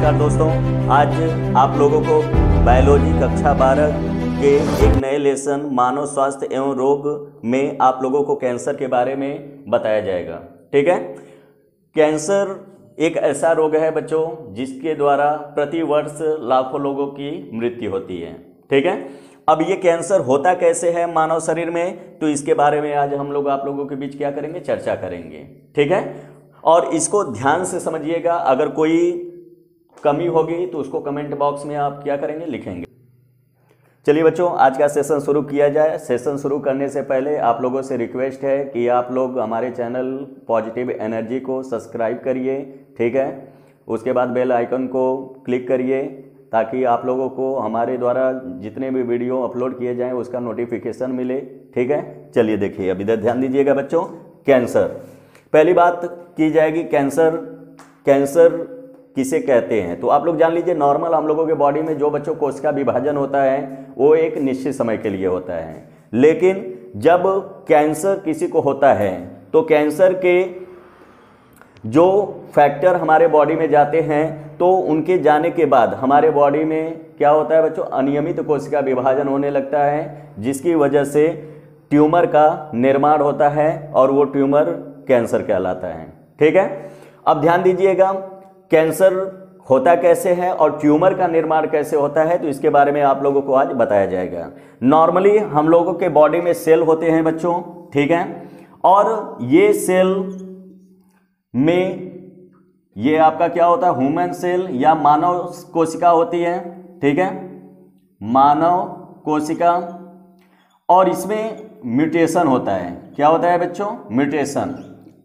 नमस्कार दोस्तों, आज आप लोगों को बायोलॉजी कक्षा 12 के एक नए लेसन मानव स्वास्थ्य एवं रोग में आप लोगों को कैंसर के बारे में बताया जाएगा। ठीक है। कैंसर एक ऐसा रोग है बच्चों जिसके द्वारा प्रति वर्ष लाखों लोगों की मृत्यु होती है। ठीक है। अब ये कैंसर होता कैसे है मानव शरीर में, तो इसके बारे में आज हम लोग आप लोगों के बीच क्या करेंगे, चर्चा करेंगे। ठीक है। और इसको ध्यान से समझिएगा, अगर कोई कमी होगी तो उसको कमेंट बॉक्स में आप क्या करेंगे, लिखेंगे। चलिए बच्चों, आज का सेशन शुरू किया जाए। सेशन शुरू करने से पहले आप लोगों से रिक्वेस्ट है कि आप लोग हमारे चैनल पॉजिटिव एनर्जी को सब्सक्राइब करिए। ठीक है। उसके बाद बेल आइकन को क्लिक करिए ताकि आप लोगों को हमारे द्वारा जितने भी वीडियो अपलोड किए जाएं उसका नोटिफिकेशन मिले। ठीक है। चलिए देखिए, अब इधर ध्यान दीजिएगा बच्चों। कैंसर, पहली बात की जाएगी कैंसर किसे कहते हैं। तो आप लोग जान लीजिए, नॉर्मल हम लोगों के बॉडी में जो बच्चों कोशिका विभाजन होता है वो एक निश्चित समय के लिए होता है, लेकिन जब कैंसर किसी को होता है तो कैंसर के जो फैक्टर हमारे बॉडी में जाते हैं तो उनके जाने के बाद हमारे बॉडी में क्या होता है बच्चों, अनियमित कोशिका विभाजन होने लगता है, जिसकी वजह से ट्यूमर का निर्माण होता है और वो ट्यूमर कैंसर कहलाता है। ठीक है। अब ध्यान दीजिएगा, कैंसर होता कैसे है और ट्यूमर का निर्माण कैसे होता है, तो इसके बारे में आप लोगों को आज बताया जाएगा। नॉर्मली हम लोगों के बॉडी में सेल होते हैं बच्चों। ठीक है। और ये सेल में ये आपका क्या होता है, ह्यूमन सेल या मानव कोशिका होती है। ठीक है, मानव कोशिका। और इसमें म्यूटेशन होता है। क्या होता है बच्चों,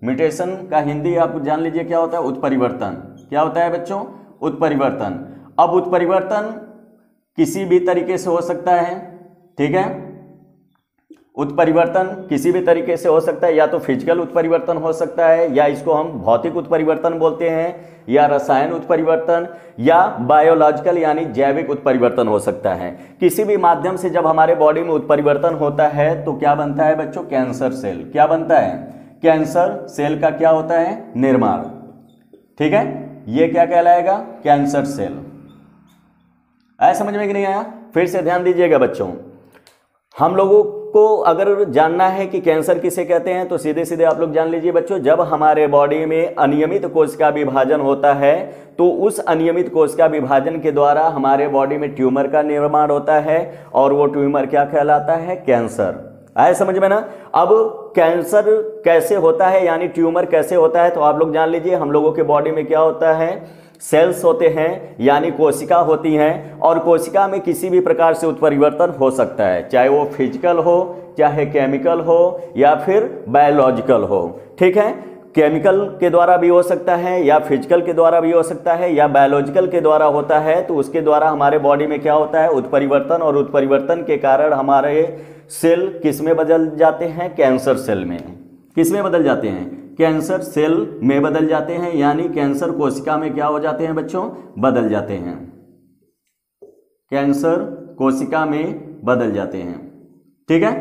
म्यूटेशन का हिंदी आप जान लीजिए क्या होता है, उत्परिवर्तन। क्या होता है बच्चों, उत्परिवर्तन। अब उत्परिवर्तन किसी भी तरीके से हो सकता है। ठीक है। उत्परिवर्तन किसी भी तरीके से हो सकता है, या तो फिजिकल उत्परिवर्तन हो सकता है, या इसको हम भौतिक उत्परिवर्तन बोलते हैं, या रसायन उत्परिवर्तन, या बायोलॉजिकल यानी जैविक उत्परिवर्तन हो सकता है। किसी भी माध्यम से जब हमारे बॉडी में उत्परिवर्तन होता है तो क्या बनता है बच्चों, कैंसर सेल। क्या बनता है, कैंसर सेल का क्या होता है, निर्माण। ठीक है। ये क्या कहलाएगा, कैंसर सेल। आया समझ में कि नहीं आया? फिर से ध्यान दीजिएगा बच्चों, हम लोगों को अगर जानना है कि कैंसर किसे कहते हैं तो सीधे सीधे आप लोग जान लीजिए बच्चों, जब हमारे बॉडी में अनियमित कोशिका विभाजन होता है तो उस अनियमित कोशिका विभाजन के द्वारा हमारे बॉडी में ट्यूमर का निर्माण होता है और वो ट्यूमर क्या कहलाता है, कैंसर। आए समझ में ना? अब कैंसर कैसे होता है यानी ट्यूमर कैसे होता है, तो आप लोग जान लीजिए, हम लोगों के बॉडी में क्या होता है, सेल्स होते हैं यानी कोशिका होती हैं, और कोशिका में किसी भी प्रकार से उत्परिवर्तन हो सकता है, चाहे वो फिजिकल हो, चाहे केमिकल हो, या फिर बायोलॉजिकल हो। ठीक है। केमिकल के द्वारा भी हो सकता है, या फिजिकल के द्वारा भी हो सकता है, या बायोलॉजिकल के द्वारा होता है। तो उसके द्वारा हमारे बॉडी में क्या होता है, उत्परिवर्तन, और उत्परिवर्तन के कारण हमारे सेल किस में बदल जाते हैं, कैंसर सेल में। किस में बदल जाते हैं, कैंसर सेल में बदल जाते हैं, यानी कैंसर कोशिका में क्या हो जाते हैं बच्चों, बदल जाते हैं। कैंसर कोशिका में बदल जाते हैं। ठीक है।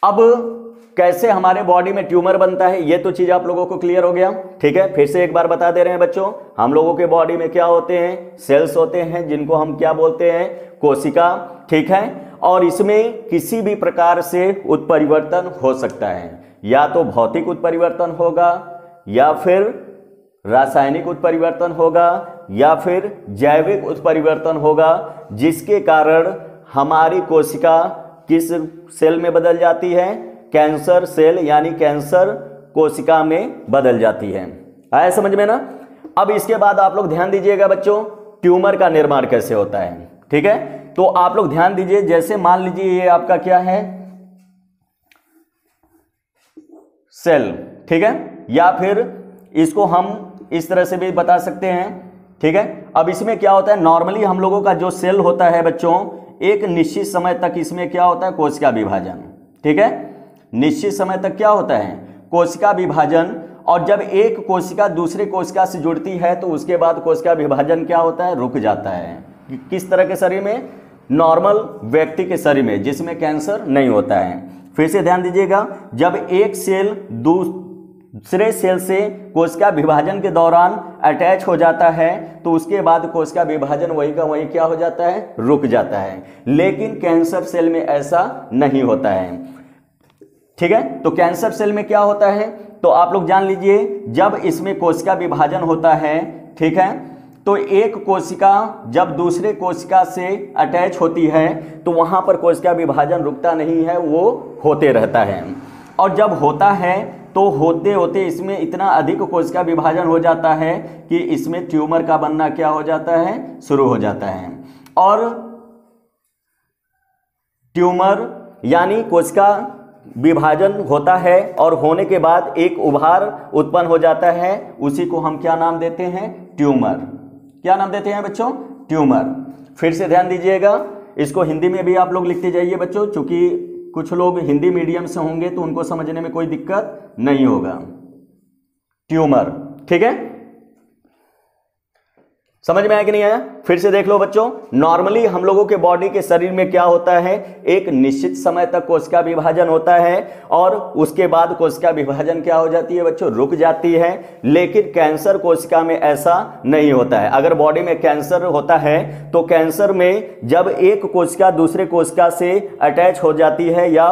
अब कैसे हमारे बॉडी में ट्यूमर बनता है, ये तो चीज आप लोगों को क्लियर हो गया। ठीक है। फिर से एक बार बता दे रहे हैं बच्चों, हम लोगों के बॉडी में क्या होते हैं, सेल्स होते हैं जिनको हम क्या बोलते हैं, कोशिका। ठीक है। और इसमें किसी भी प्रकार से उत्परिवर्तन हो सकता है, या तो भौतिक उत्परिवर्तन होगा, या फिर रासायनिक उत्परिवर्तन होगा, या फिर जैविक उत्परिवर्तन होगा, जिसके कारण हमारी कोशिका किस सेल में बदल जाती है, कैंसर सेल यानी कैंसर कोशिका में बदल जाती है। आया समझ में ना? अब इसके बाद आप लोग ध्यान दीजिएगा बच्चों, ट्यूमर का निर्माण कैसे होता है। ठीक है। तो आप लोग ध्यान दीजिए, जैसे मान लीजिए ये आपका क्या है, सेल। ठीक है। या फिर इसको हम इस तरह से भी बता सकते हैं। ठीक है। अब इसमें क्या होता है, नॉर्मली हम लोगों का जो सेल होता है बच्चों, एक निश्चित समय तक इसमें क्या होता है, कोशिका विभाजन। ठीक है। निश्चित समय तक क्या होता है, कोशिका विभाजन। और जब एक कोशिका दूसरे कोशिका से जुड़ती है तो उसके बाद कोशिका विभाजन क्या होता है, रुक जाता है। किस तरह के शरीर में, नॉर्मल व्यक्ति के शरीर में जिसमें कैंसर नहीं होता है। फिर से ध्यान दीजिएगा, जब एक सेल दूसरे सेल से कोशिका विभाजन के दौरान अटैच हो जाता है तो उसके बाद कोशिका विभाजन वही का वही क्या हो जाता है, रुक जाता है। लेकिन कैंसर सेल में ऐसा नहीं होता है। ठीक है, तो कैंसर सेल में क्या होता है तो आप लोग जान लीजिए, जब इसमें कोशिका विभाजन होता है, ठीक है, तो एक कोशिका जब दूसरे कोशिका से अटैच होती है तो वहां पर कोशिका विभाजन रुकता नहीं है, वो होते रहता है। और जब होता है तो होते होते इसमें इतना अधिक कोशिका विभाजन हो जाता है कि इसमें ट्यूमर का बनना क्या हो जाता है, शुरू हो जाता है। और ट्यूमर यानी कोशिका विभाजन होता है और होने के बाद एक उभार उत्पन्न हो जाता है, उसी को हम क्या नाम देते हैं, ट्यूमर। क्या नाम देते हैं बच्चों, ट्यूमर। फिर से ध्यान दीजिएगा, इसको हिंदी में भी आप लोग लिखते जाइए बच्चों, क्योंकि कुछ लोग हिंदी मीडियम से होंगे तो उनको समझने में कोई दिक्कत नहीं होगा। ट्यूमर, ठीक है, समझ में आया कि नहीं आया? फिर से देख लो बच्चों, नॉर्मली हम लोगों के बॉडी के शरीर में क्या होता है, एक निश्चित समय तक कोशिका विभाजन होता है और उसके बाद कोशिका विभाजन क्या हो जाती है बच्चों, रुक जाती है। लेकिन कैंसर कोशिका में ऐसा नहीं होता है। अगर बॉडी में कैंसर होता है तो कैंसर में जब एक कोशिका दूसरे कोशिका से अटैच हो जाती है या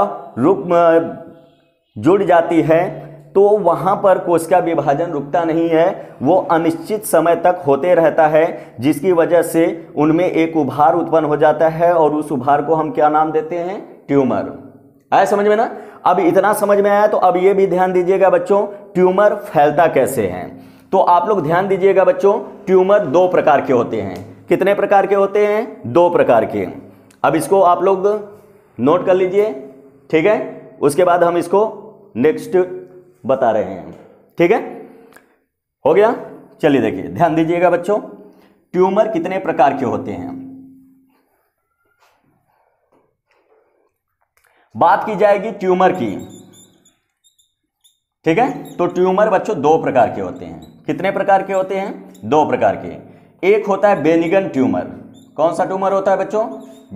जुड़ जाती है तो वहां पर कोशिका विभाजन रुकता नहीं है, वो अनिश्चित समय तक होते रहता है, जिसकी वजह से उनमें एक उभार उत्पन्न हो जाता है और उस उभार को हम क्या नाम देते हैं, ट्यूमर। आया समझ में ना? अब इतना समझ में आया तो अब ये भी ध्यान दीजिएगा बच्चों, ट्यूमर फैलता कैसे है। तो आप लोग ध्यान दीजिएगा बच्चों, ट्यूमर दो प्रकार के होते हैं। कितने प्रकार के होते हैं, दो प्रकार के। अब इसको आप लोग नोट कर लीजिए, ठीक है, उसके बाद हम इसको नेक्स्ट बता रहे हैं। ठीक है, हो गया? चलिए देखिए, ध्यान दीजिएगा बच्चों, ट्यूमर कितने प्रकार के होते हैं। बात की जाएगी ट्यूमर की, ठीक है, तो ट्यूमर बच्चों दो प्रकार के होते हैं। कितने प्रकार के होते हैं, दो प्रकार के। एक होता है बेनिगन ट्यूमर। कौन सा ट्यूमर होता है बच्चों,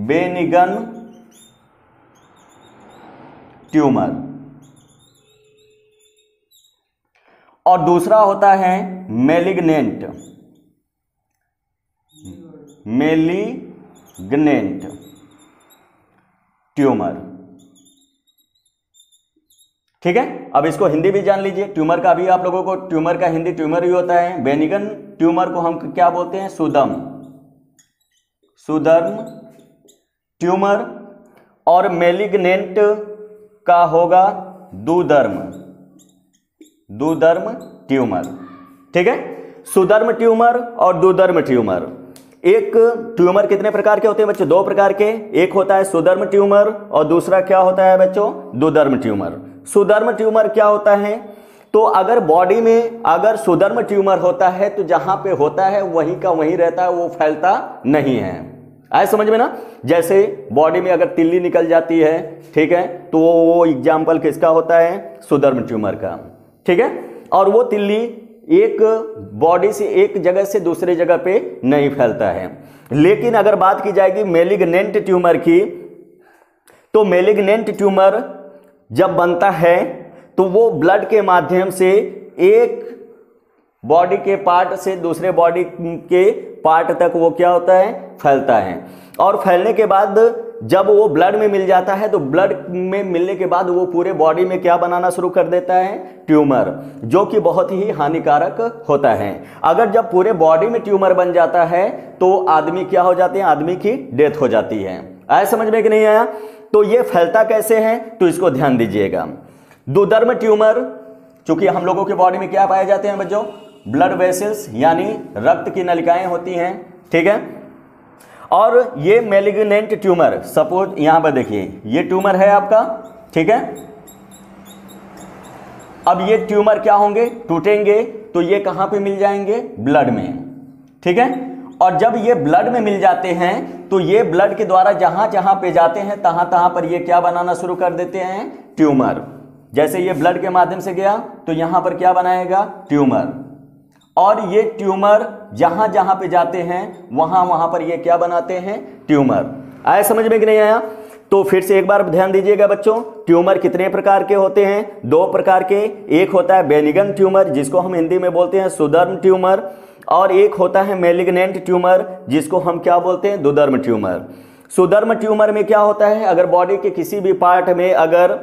बेनिगन ट्यूमर। और दूसरा होता है मैलिग्नेंट ट्यूमर। ठीक है, अब इसको हिंदी भी जान लीजिए, ट्यूमर का भी आप लोगों को, ट्यूमर का हिंदी ट्यूमर ही होता है। बेनिगन ट्यूमर को हम क्या बोलते हैं, सुदर्म ट्यूमर। और मैलिग्नेंट का होगा दुदर्म ट्यूमर। ठीक है, सुदर्म ट्यूमर और दुदर्म ट्यूमर। एक ट्यूमर कितने प्रकार के होते हैं बच्चों, दो प्रकार के। एक होता है सुदर्म ट्यूमर और दूसरा क्या होता है बच्चों, दुदर्म ट्यूमर। सुदर्म ट्यूमर क्या होता है, तो अगर बॉडी में अगर सुदर्म ट्यूमर होता है तो जहां पे होता है वहीं का वहीं रहता है, वो फैलता नहीं है। आए समझ में ना? जैसे बॉडी में अगर तिल्ली निकल जाती है, ठीक है, तो वो एग्जाम्पल किसका होता है, सुदर्म ट्यूमर का। ठीक है, और वो तिल्ली एक बॉडी से एक जगह से दूसरे जगह पे नहीं फैलता है। लेकिन अगर बात की जाएगी मैलिग्नेंट ट्यूमर की, तो मैलिग्नेंट ट्यूमर जब बनता है तो वो ब्लड के माध्यम से एक बॉडी के पार्ट से दूसरे बॉडी के पार्ट तक वो क्या होता है, फैलता है। और फैलने के बाद जब वो ब्लड में मिल जाता है तो ब्लड में मिलने के बाद वो पूरे बॉडी में क्या बनाना शुरू कर देता है, ट्यूमर, जो कि बहुत ही हानिकारक होता है। अगर जब पूरे बॉडी में ट्यूमर बन जाता है तो आदमी क्या हो जाते हैं, आदमी की डेथ हो जाती है। आया समझ में कि नहीं आया? तो ये फैलता कैसे है, तो इसको ध्यान दीजिएगा। दुदर्म ट्यूमर, चूंकि हम लोगों के बॉडी में क्या पाए जाते हैं बच्चों, ब्लड वेसल्स यानी रक्त की नलिकाएं होती हैं। ठीक है, और ये मैलिग्नेंट ट्यूमर, सपोज यहां पर देखिए ये ट्यूमर है आपका, ठीक है। अब ये ट्यूमर क्या होंगे, टूटेंगे तो ये कहां पे मिल जाएंगे, ब्लड में। ठीक है, और जब ये ब्लड में मिल जाते हैं तो ये ब्लड के द्वारा जहां जहां पे जाते हैं तहां तहां पर ये क्या बनाना शुरू कर देते हैं, ट्यूमर। जैसे ये ब्लड के माध्यम से गया तो यहां पर क्या बनाएगा, ट्यूमर। और ये ट्यूमर जहां जहां पे जाते हैं वहां वहां पर ये क्या बनाते हैं, ट्यूमर। आया समझ में कि नहीं आया? तो फिर से एक बार ध्यान दीजिएगा बच्चों, ट्यूमर कितने प्रकार के होते हैं? 2 प्रकार के। एक होता है बेनिगन ट्यूमर जिसको हम हिंदी में बोलते हैं सुधर्म ट्यूमर, और एक होता है मैलिग्नेंट ट्यूमर जिसको हम क्या बोलते हैं? दुधर्म ट्यूमर। सुधर्म ट्यूमर में क्या होता है, अगर बॉडी के किसी भी पार्ट में अगर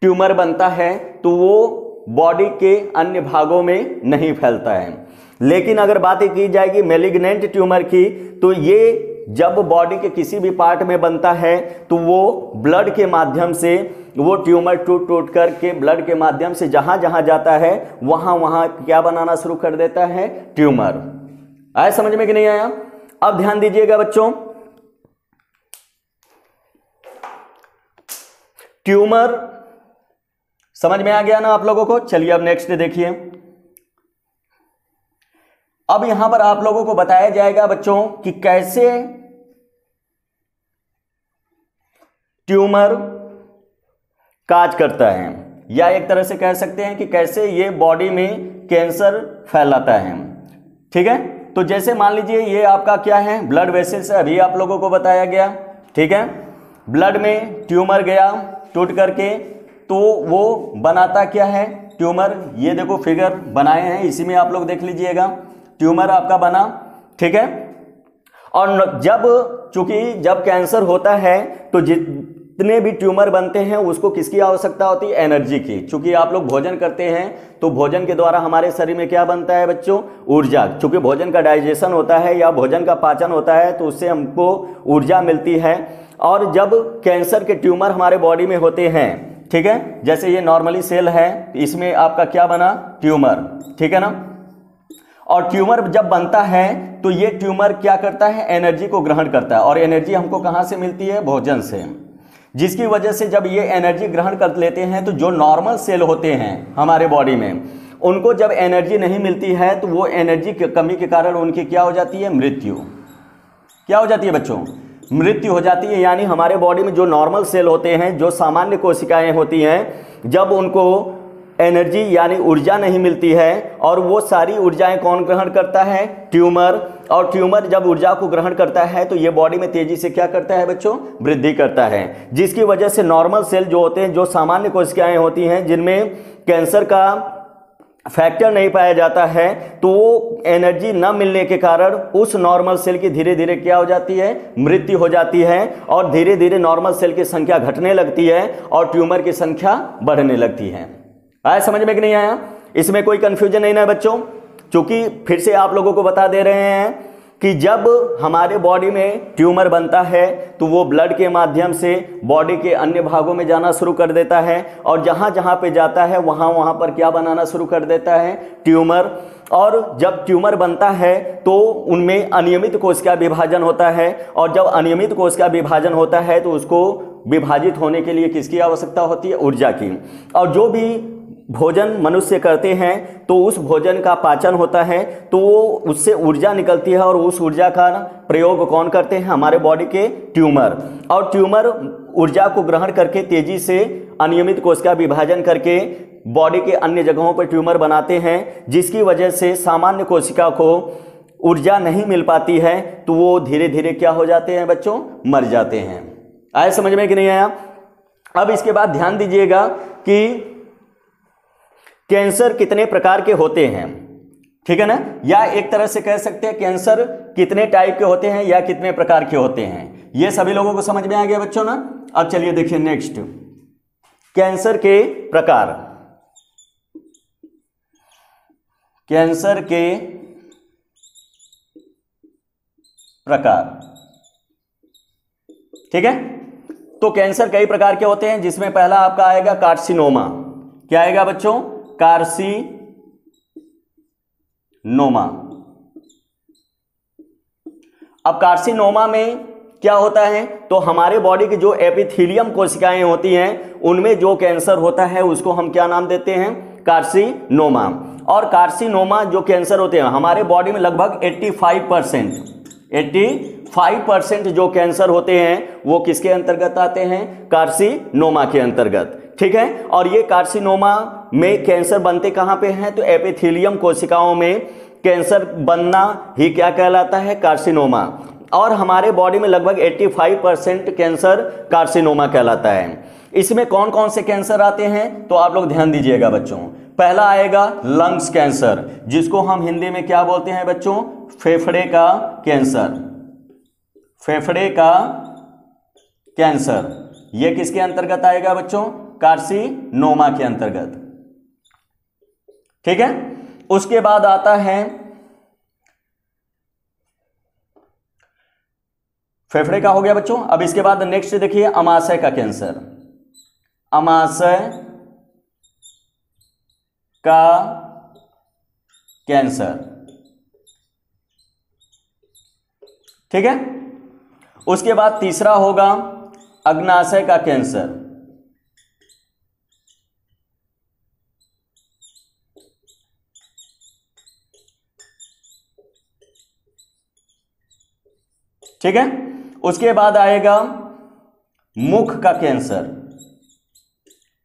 ट्यूमर बनता है तो वो बॉडी के अन्य भागों में नहीं फैलता है। लेकिन अगर बात की जाएगी मैलिग्नेंट ट्यूमर की, तो ये जब बॉडी के किसी भी पार्ट में बनता है तो वो ब्लड के माध्यम से, वो ट्यूमर टूट टूट करके ब्लड के माध्यम से जहां जहां जाता है वहां वहां क्या बनाना शुरू कर देता है? ट्यूमर। आया समझ में कि नहीं आया? अब ध्यान दीजिएगा बच्चों, ट्यूमर समझ में आ गया ना आप लोगों को? चलिए अब नेक्स्ट देखिए। अब यहां पर आप लोगों को बताया जाएगा बच्चों कि कैसे ट्यूमर काज करता है, या एक तरह से कह सकते हैं कि कैसे ये बॉडी में कैंसर फैलाता है। ठीक है, तो जैसे मान लीजिए ये आपका क्या है? ब्लड वेसल्स, अभी आप लोगों को बताया गया। ठीक है, ब्लड में ट्यूमर गया टूट करके, तो वो बनाता क्या है? ट्यूमर। ये देखो फिगर बनाए हैं, इसी में आप लोग देख लीजिएगा, ट्यूमर आपका बना। ठीक है, और चूंकि जब कैंसर होता है तो जितने भी ट्यूमर बनते हैं उसको किसकी आवश्यकता होती है? एनर्जी की। चूंकि आप लोग भोजन करते हैं तो भोजन के द्वारा हमारे शरीर में क्या बनता है बच्चों? ऊर्जा। चूंकि भोजन का डाइजेशन होता है या भोजन का पाचन होता है तो उससे हमको ऊर्जा मिलती है। और जब कैंसर के ट्यूमर हमारे बॉडी में होते हैं, ठीक है, जैसे ये नॉर्मली सेल है, इसमें आपका क्या बना? ट्यूमर। ठीक है ना, और ट्यूमर जब बनता है तो ये ट्यूमर क्या करता है? एनर्जी को ग्रहण करता है, और एनर्जी हमको कहाँ से मिलती है? भोजन से। जिसकी वजह से जब ये एनर्जी ग्रहण कर लेते हैं तो जो नॉर्मल सेल होते हैं हमारे बॉडी में, उनको जब एनर्जी नहीं मिलती है तो वो एनर्जी की कमी के कारण उनकी क्या हो जाती है? मृत्यु। क्या हो जाती है बच्चों? मृत्यु हो जाती है। यानी हमारे बॉडी में जो नॉर्मल सेल होते हैं, जो सामान्य कोशिकाएं होती हैं, जब उनको एनर्जी यानी ऊर्जा नहीं मिलती है, और वो सारी ऊर्जाएं कौन ग्रहण करता है? ट्यूमर। और ट्यूमर जब ऊर्जा को ग्रहण करता है तो ये बॉडी में तेजी से क्या करता है बच्चों? वृद्धि करता है। जिसकी वजह से नॉर्मल सेल जो होते हैं, जो सामान्य कोशिकाएं होती हैं जिनमें कैंसर का फैक्टर नहीं पाया जाता है, तो वो एनर्जी न मिलने के कारण उस नॉर्मल सेल की धीरे धीरे क्या हो जाती है? मृत्यु हो जाती है, और धीरे धीरे नॉर्मल सेल की संख्या घटने लगती है और ट्यूमर की संख्या बढ़ने लगती है। आया समझ में कि नहीं आया? इसमें कोई कंफ्यूजन नहीं ना बच्चों? चूंकि फिर से आप लोगों को बता दे रहे हैं कि जब हमारे बॉडी में ट्यूमर बनता है तो वो ब्लड के माध्यम से बॉडी के अन्य भागों में जाना शुरू कर देता है, और जहाँ जहाँ पे जाता है वहाँ वहाँ पर क्या बनाना शुरू कर देता है? ट्यूमर। और जब ट्यूमर बनता है तो उनमें अनियमित कोशिका विभाजन होता है, और जब अनियमित कोशिका विभाजन होता है तो उसको विभाजित होने के लिए किसकी आवश्यकता होती है? ऊर्जा की। और जो भी भोजन मनुष्य करते हैं तो उस भोजन का पाचन होता है, तो वो उससे ऊर्जा निकलती है, और उस ऊर्जा का प्रयोग कौन करते हैं? हमारे बॉडी के ट्यूमर। और ट्यूमर ऊर्जा को ग्रहण करके तेजी से अनियमित कोशिका विभाजन करके बॉडी के अन्य जगहों पर ट्यूमर बनाते हैं, जिसकी वजह से सामान्य कोशिका को ऊर्जा नहीं मिल पाती है, तो वो धीरे धीरे क्या हो जाते हैं बच्चों? मर जाते हैं। आया समझ में कि नहीं आया? अब इसके बाद ध्यान दीजिएगा कि कैंसर कितने प्रकार के होते हैं। ठीक है ना, या एक तरह से कह सकते हैं कैंसर कितने टाइप के होते हैं या कितने प्रकार के होते हैं। ये सभी लोगों को समझ में आ गया बच्चों ना? अब चलिए देखिए नेक्स्ट, कैंसर के प्रकार। कैंसर के प्रकार। ठीक है, तो कैंसर कई प्रकार के होते हैं, जिसमें पहला आपका आएगा कार्सिनोमा। क्या आएगा बच्चों? कार्सिनोमा। अब कार्सिनोमा में क्या होता है? तो हमारे बॉडी की जो एपिथेलियम कोशिकाएं होती हैं उनमें जो कैंसर होता है उसको हम क्या नाम देते हैं? कार्सिनोमा। और कार्सिनोमा जो कैंसर होते हैं हमारे बॉडी में लगभग 85% जो कैंसर होते हैं वो किसके अंतर्गत आते हैं? कार्सिनोमा के अंतर्गत। ठीक है, और ये कार्सिनोमा में कैंसर बनते कहाँ पे हैं? तो एपिथेलियम कोशिकाओं में कैंसर बनना ही क्या कहलाता है? कार्सिनोमा। और हमारे बॉडी में लगभग 85% कैंसर कार्सिनोमा कहलाता है। इसमें कौन कौन से कैंसर आते हैं तो आप लोग ध्यान दीजिएगा बच्चों। पहला आएगा लंग्स कैंसर, जिसको हम हिंदी में क्या बोलते हैं बच्चों, फेफड़े का कैंसर। फेफड़े का कैंसर ये किसके अंतर्गत आएगा बच्चों, कार्सिनोमा के अंतर्गत। ठीक है, उसके बाद आता है फेफड़े का, हो गया बच्चों। अब इसके बाद नेक्स्ट देखिए अमाशय का कैंसर। अमाशय का कैंसर, ठीक है। उसके बाद तीसरा होगा अग्नाशय का कैंसर। ठीक है, उसके बाद आएगा मुख का कैंसर।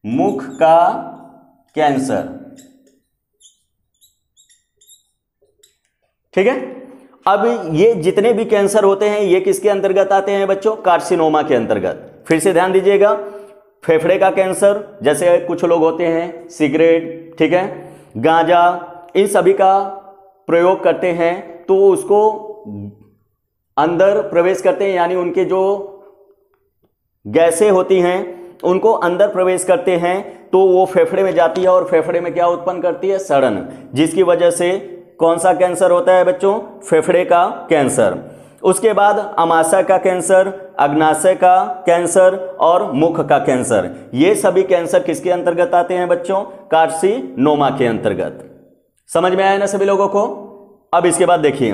मुख का कैंसर, ठीक है। अब ये जितने भी कैंसर होते हैं ये किसके अंतर्गत आते हैं बच्चों, कार्सिनोमा के अंतर्गत। फिर से ध्यान दीजिएगा, फेफड़े का कैंसर, जैसे कुछ लोग होते हैं सिगरेट, ठीक है, गांजा, इन सभी का प्रयोग करते हैं तो उसको अंदर प्रवेश करते हैं, यानी उनके जो गैसें होती हैं उनको अंदर प्रवेश करते हैं तो वो फेफड़े में जाती है और फेफड़े में क्या उत्पन्न करती है, सड़न, जिसकी वजह से कौन सा कैंसर होता है बच्चों, फेफड़े का कैंसर। उसके बाद अमाशय का कैंसर, अग्नाशय का कैंसर और मुख का कैंसर, ये सभी कैंसर किसके अंतर्गत आते हैं बच्चों, कार्सिनोमा के अंतर्गत। समझ में आया ना सभी लोगों को। अब इसके बाद देखिए,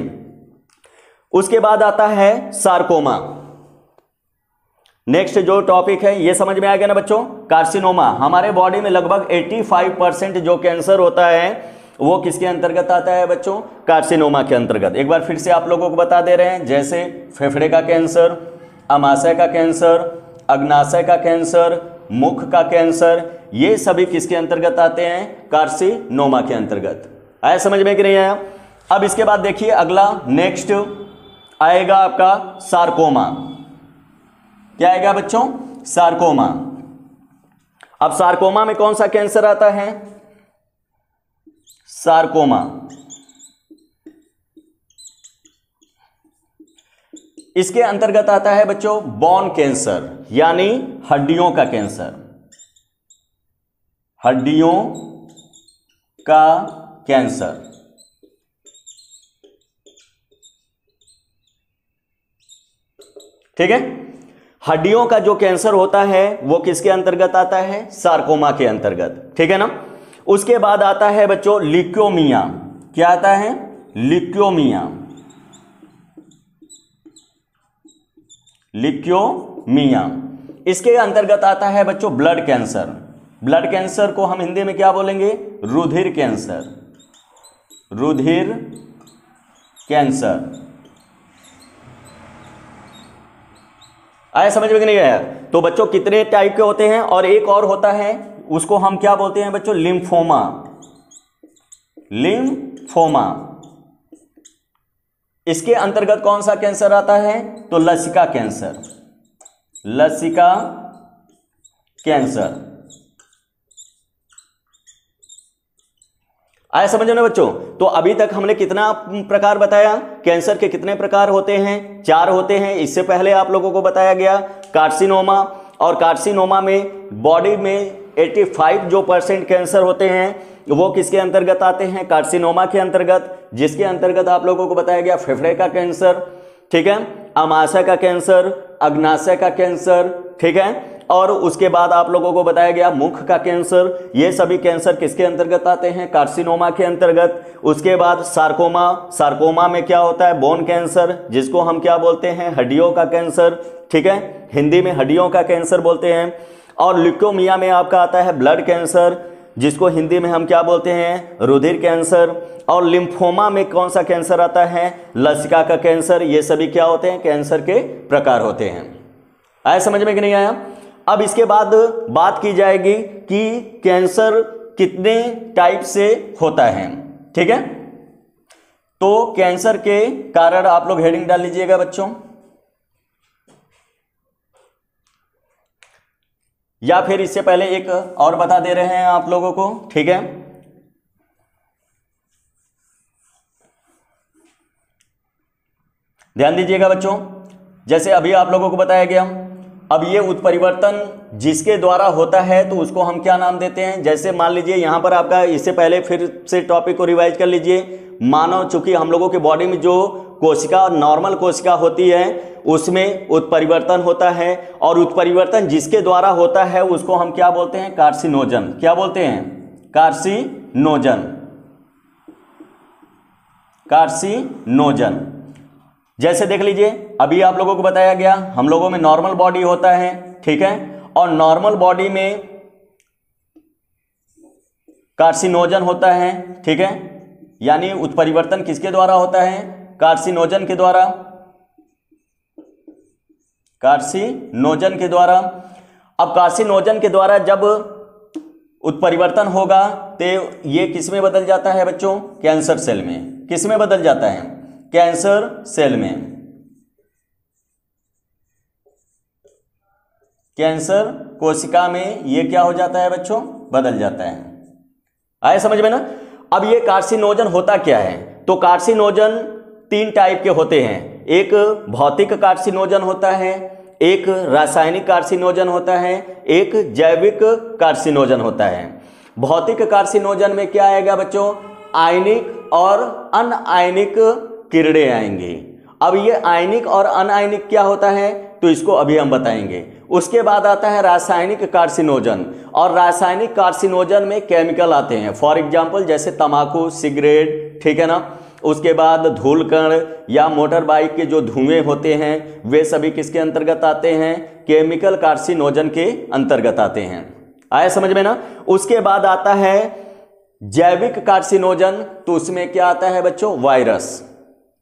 उसके बाद आता है सार्कोमा। नेक्स्ट जो टॉपिक है ये समझ में आ गया ना बच्चों, कार्सिनोमा। हमारे बॉडी में लगभग 85% जो कैंसर होता है वो किसके अंतर्गत आता है बच्चों, कार्सिनोमा के अंतर्गत। एक बार फिर से आप लोगों को बता दे रहे हैं, जैसे फेफड़े का कैंसर, अमाशय का कैंसर, अग्नाशय का कैंसर, मुख का कैंसर, ये सभी किसके अंतर्गत आते हैं, कार्सिनोमा के अंतर्गत। आया समझ में कि नहीं आया। अब इसके बाद देखिए अगला नेक्स्ट आएगा आपका सार्कोमा। क्या आएगा बच्चों, सार्कोमा। अब सार्कोमा में कौन सा कैंसर आता है, सार्कोमा, इसके अंतर्गत आता है बच्चों बोन कैंसर, यानी हड्डियों का कैंसर। हड्डियों का कैंसर, ठीक है। हड्डियों का जो कैंसर होता है वो किसके अंतर्गत आता है, सार्कोमा के अंतर्गत, ठीक है ना। उसके बाद आता है बच्चों ल्यूकेमिया। क्या आता है, ल्यूकेमिया। ल्यूकेमिया, इसके अंतर्गत आता है बच्चों ब्लड कैंसर। ब्लड कैंसर को हम हिंदी में क्या बोलेंगे, रुधिर कैंसर। रुधिर कैंसर। आया समझ में कि नहीं आया। तो बच्चों कितने टाइप के होते हैं, और एक और होता है उसको हम क्या बोलते हैं बच्चों, लिम्फोमा। लिम्फोमा, इसके अंतर्गत कौन सा कैंसर आता है, तो लसिका कैंसर। लसिका कैंसर। आया समझ में बच्चों। तो अभी तक हमने कितना प्रकार बताया, कैंसर के कितने प्रकार होते हैं, 4 होते हैं। इससे पहले आप लोगों को बताया गया कार्सिनोमा, और कार्सिनोमा में बॉडी में 85% कैंसर होते हैं वो किसके अंतर्गत आते हैं, कार्सिनोमा के अंतर्गत, जिसके अंतर्गत आप लोगों को बताया गया फेफड़े का कैंसर, ठीक है, अमाशय का कैंसर, अग्नाशय का कैंसर, ठीक है, और उसके बाद आप लोगों को बताया गया मुख का कैंसर। ये सभी कैंसर किसके अंतर्गत आते हैं, कार्सिनोमा के अंतर्गत। उसके बाद सार्कोमा। सार्कोमा में क्या होता है, बोन कैंसर, जिसको हम क्या बोलते हैं, हड्डियों का कैंसर, ठीक है, हिंदी में हड्डियों का कैंसर बोलते हैं। और ल्यूकेमिया में आपका आता है ब्लड कैंसर, जिसको हिंदी में हम क्या बोलते हैं, रुधिर कैंसर। और लिम्फोमा में कौन सा कैंसर आता है, लसिका का कैंसर। ये सभी क्या होते हैं, कैंसर के प्रकार होते हैं। आया समझ में कि नहीं आया। अब इसके बाद बात की जाएगी कि कैंसर कितने टाइप से होता है, ठीक है। तो कैंसर के कारण आप लोग हेडिंग डाल लीजिएगा बच्चों, या फिर इससे पहले एक और बता दे रहे हैं आप लोगों को, ठीक है। ध्यान दीजिएगा बच्चों, जैसे अभी आप लोगों को बताया गया, अब ये उत्परिवर्तन जिसके द्वारा होता है तो उसको हम क्या नाम देते हैं। जैसे मान लीजिए यहां पर आपका, इससे पहले फिर से टॉपिक को रिवाइज कर लीजिए। मानव, चूंकि हम लोगों के बॉडी में जो कोशिका, नॉर्मल कोशिका होती है, उसमें उत्परिवर्तन होता है, और उत्परिवर्तन जिसके द्वारा होता है उसको हम क्या बोलते हैं, कार्सिनोजन। क्या बोलते हैं, कार्सिनोजन। कार्सिनोजन। जैसे देख लीजिए, अभी आप लोगों को बताया गया, हम लोगों में नॉर्मल बॉडी होता है, ठीक है, और नॉर्मल बॉडी में कार्सिनोजन होता है, ठीक है, यानी उत्परिवर्तन किसके द्वारा होता है, कार्सिनोजन के द्वारा, कार्सिनोजन के द्वारा। अब कार्सिनोजन के द्वारा जब उत्परिवर्तन होगा तो ये किस में बदल जाता है बच्चों, कैंसर सेल में। किस में बदल जाता है, कैंसर सेल में। कैंसर कोशिका में ये क्या हो जाता है बच्चों, बदल जाता है। आए समझ में ना। अब ये कार्सिनोजन होता क्या है, तो कार्सिनोजन 3 टाइप के होते हैं। एक भौतिक कार्सिनोजन होता है, एक रासायनिक कार्सिनोजन होता है, एक जैविक कार्सिनोजन होता है। भौतिक कार्सिनोजन में क्या आएगा बच्चों, आयनिक और अनआयनिक किरणें आएंगी। अब ये आयनिक और अनआयनिक क्या होता है, तो इसको अभी हम बताएंगे। उसके बाद आता है रासायनिक कार्सिनोजन, और रासायनिक कार्सिनोजन में केमिकल आते हैं, फॉर एग्जांपल जैसे तंबाकू, सिगरेट, ठीक है ना। उसके बाद धूलकण या मोटर बाइक के जो धुएं होते हैं वे सभी किसके अंतर्गत आते हैं, केमिकल कार्सिनोजन के अंतर्गत आते हैं। आया समझ में ना। उसके बाद आता है जैविक कार्सिनोजन, तो उसमें क्या आता है बच्चों, वायरस,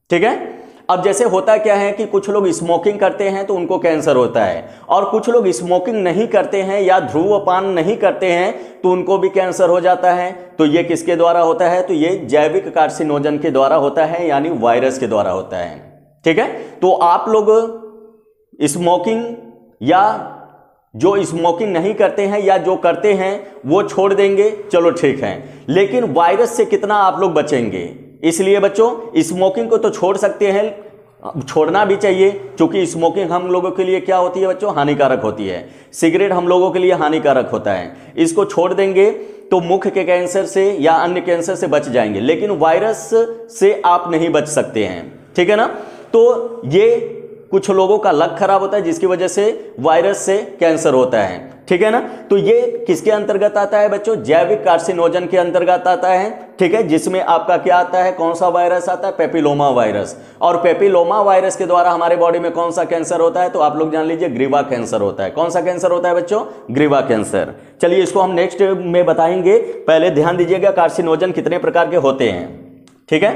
ठीक है। अब जैसे होता क्या है कि कुछ लोग स्मोकिंग करते हैं तो उनको कैंसर होता है, और कुछ लोग स्मोकिंग नहीं करते हैं या धूम्रपान नहीं करते हैं तो उनको भी कैंसर हो जाता है। तो ये किसके द्वारा होता है, तो ये जैविक कार्सिनोजन के द्वारा होता है, यानी वायरस के द्वारा होता है, ठीक है। तो आप लोग स्मोकिंग, या जो स्मोकिंग नहीं करते हैं या जो करते हैं वो छोड़ देंगे, चलो ठीक है, लेकिन वायरस से कितना आप लोग बचेंगे। इसलिए बच्चों स्मोकिंग को तो छोड़ सकते हैं, छोड़ना भी चाहिए, क्योंकि स्मोकिंग हम लोगों के लिए क्या होती है बच्चों, हानिकारक होती है। सिगरेट हम लोगों के लिए हानिकारक होता है, इसको छोड़ देंगे तो मुख के कैंसर से या अन्य कैंसर से बच जाएंगे, लेकिन वायरस से आप नहीं बच सकते हैं, ठीक है ना। तो ये कुछ लोगों का लक खराब होता है जिसकी वजह से वायरस से कैंसर होता है, ठीक है ना। तो ये किसके अंतर्गत आता है बच्चों, जैविक कार्सिनोजन के अंतर्गत आता है, ठीक है, जिसमें आपका क्या आता है, कौन सा वायरस आता है, पेपिलोमा वायरस। और पेपिलोमा वायरस के द्वारा हमारे बॉडी में कौन सा कैंसर होता है, तो आप लोग जान लीजिए ग्रीवा कैंसर होता है। कौन सा कैंसर होता है बच्चों, ग्रीवा कैंसर। चलिए इसको हम नेक्स्ट में बताएंगे, पहले ध्यान दीजिएगा कार्सिनोजन कितने प्रकार के होते हैं, ठीक है।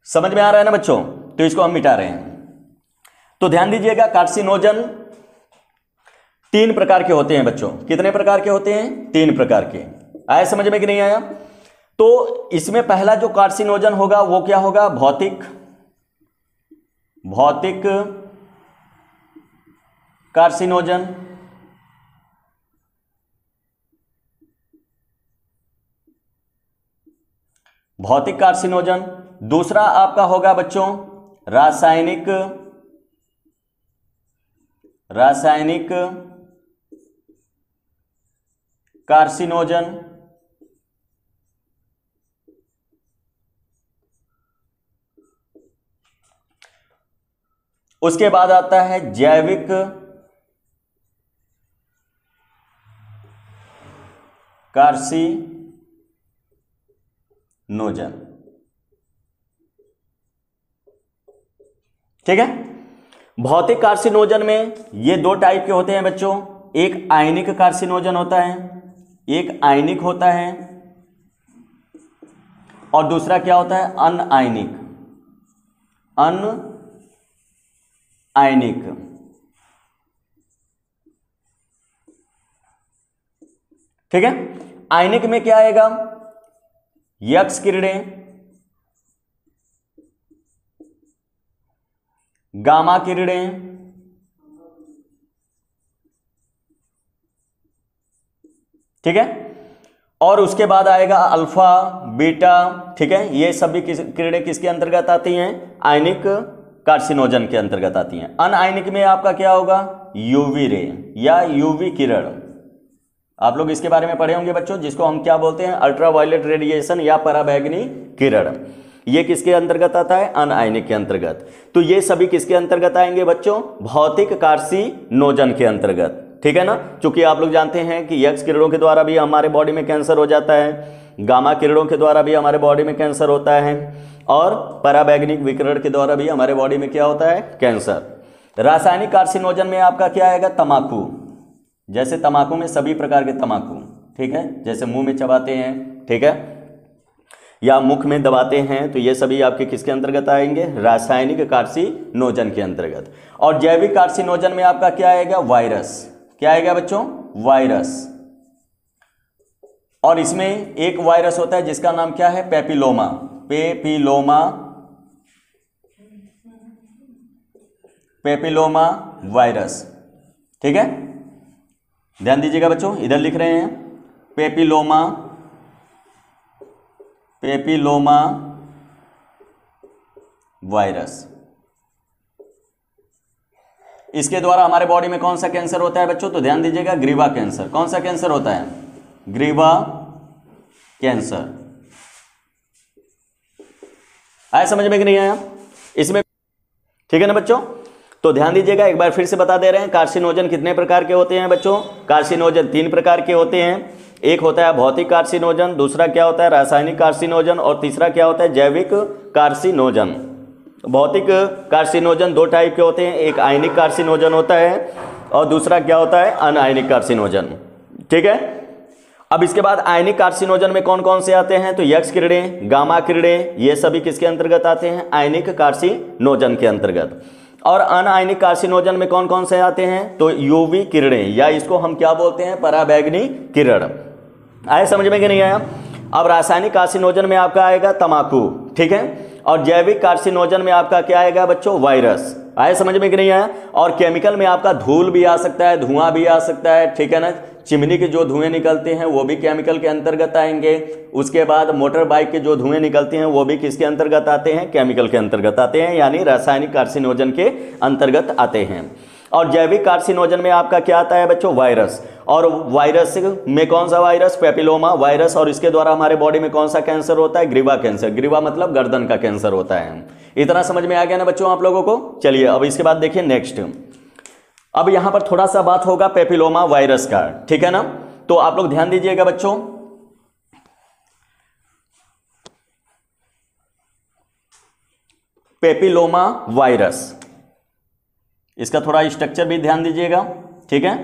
समझ में आ रहा है ना बच्चों, तो इसको हम मिटा रहे हैं। तो ध्यान दीजिएगा, कार्सिनोजन 3 प्रकार के होते हैं बच्चों। कितने प्रकार के होते हैं, 3 प्रकार के। आया समझ में कि नहीं आया। तो इसमें पहला जो कार्सिनोजन होगा वो क्या होगा, भौतिक कार्सिनोजन। भौतिक कार्सिनोजन। दूसरा आपका होगा बच्चों रासायनिक कार्सिनोजन। उसके बाद आता है जैविक कार्सिनोजन, ठीक है। भौतिक कार्सिनोजन में ये 2 टाइप के होते हैं बच्चों, एक आयनिक कार्सिनोजन होता है, एक आयनिक होता है, और दूसरा क्या होता है, अनआयनिक। ठीक है। आयनिक में क्या आएगा, यक्स किरणें, गामा किरणें, ठीक है, और उसके बाद आएगा अल्फा, बीटा, ठीक है, ये सभी किरणें किसके अंतर्गत आती हैं? आयनिक कार्सिनोजन के अंतर्गत आती हैं। अनआयनिक में आपका क्या होगा? यूवी रे या यूवी किरण। आप लोग इसके बारे में पढ़े होंगे बच्चों, जिसको हम क्या बोलते हैं? अल्ट्रावायलेट रेडिएशन या पराबैंगनी किरण। ये किसके अंतर्गत आता है? अनआयनिक के अंतर्गत। तो ये सभी किसके अंतर्गत आएंगे बच्चों? भौतिक कार्सिनोजन के अंतर्गत, ठीक है ना। क्योंकि आप लोग जानते हैं कि एक्स किरणों के द्वारा भी हमारे बॉडी में कैंसर हो जाता है, गामा किरणों के द्वारा भी हमारे बॉडी में कैंसर होता है, और पराबैंगनिक विकिरण के द्वारा भी हमारे बॉडी में क्या होता है? कैंसर। रासायनिक कार्सिनोजन में आपका क्या आएगा? तंबाकू। जैसे तंबाकू में सभी प्रकार के तंबाकू, ठीक है, जैसे मुंह में चबाते हैं, ठीक है, या मुख में दबाते हैं, तो ये सभी आपके किसके अंतर्गत आएंगे? रासायनिक कार्सिनोजन के अंतर्गत। और जैविक कार्सिनोजन में आपका क्या आएगा? वायरस। क्या आएगा बच्चों? वायरस। और इसमें एक वायरस होता है जिसका नाम क्या है? पेपिलोमा। पेपिलोमा, पेपिलोमा वायरस, ठीक है, ध्यान दीजिएगा बच्चों, इधर लिख रहे हैं पेपिलोमा, पेपिलोमा वायरस। इसके द्वारा हमारे बॉडी में कौन सा कैंसर होता है बच्चों? तो ध्यान दीजिएगा, ग्रीवा कैंसर। कौन सा कैंसर होता है? ग्रीवा कैंसर। आया समझ में कि नहीं आया इसमें? ठीक है ना बच्चों। तो ध्यान दीजिएगा, एक बार फिर से बता दे रहे हैं, कार्सिनोजन कितने प्रकार के होते हैं बच्चों? कार्सिनोजन 3 प्रकार के होते हैं। एक होता है भौतिक कार्सिनोजन, दूसरा क्या होता है? रासायनिक कार्सिनोजन, और तीसरा क्या होता है? जैविक कार्सिनोजन। भौतिक कार्सिनोजन 2 टाइप के होते हैं, एक आयनिक कार्सिनोजन होता है और दूसरा क्या होता है? अनआयनिक कार्सिनोजन, ठीक है। अब इसके बाद आयनिक कार्सिनोजन में कौन कौन से आते हैं? तो एक्स किरणें, गामा किरणें, ये सभी किसके अंतर्गत आते हैं? आयनिक कार्सिनोजन के अंतर्गत। और अनआयनिक कार्सिनोजन में कौन कौन से आते हैं? तो यूवी किरणें, या इसको हम क्या बोलते हैं? पराबैंगनी किरण। आया समझ में कि नहीं आया? अब रासायनिक कार्सिनोजन में आपका आएगा तंबाकू, ठीक है, और जैविक कार्सिनोजन में आपका क्या आएगा बच्चों? वायरस। आया समझ में कि नहीं आया? और केमिकल में आपका धूल भी आ सकता है, धुआं भी आ सकता है, ठीक है ना। चिमनी के जो धुएं निकलते हैं वो भी केमिकल के अंतर्गत आएंगे। उसके बाद मोटर बाइक के जो धुएं निकलते हैं वो भी किसके अंतर्गत आते हैं? केमिकल के अंतर्गत आते हैं, यानी रासायनिक कार्सिनोजन के अंतर्गत आते हैं। और जैविक कार्सिनोजन में आपका क्या आता है बच्चों? वायरस। और वायरस में कौन सा वायरस? Papilloma virus. और इसके द्वारा हमारे बॉडी में कौन सा कैंसर होता है? ग्रीवा कैंसर। ग्रीवा मतलब गर्दन का कैंसर होता है। इतना समझ में आ गया ना बच्चों आप लोगों को? चलिए अब इसके बाद देखिए नेक्स्ट। अब यहां पर थोड़ा सा बात होगा पेपिलोमा वायरस का, ठीक है ना। तो आप लोग ध्यान दीजिएगा बच्चों, पेपिलोमा वायरस, इसका थोड़ा स्ट्रक्चर भी ध्यान दीजिएगा, ठीक है।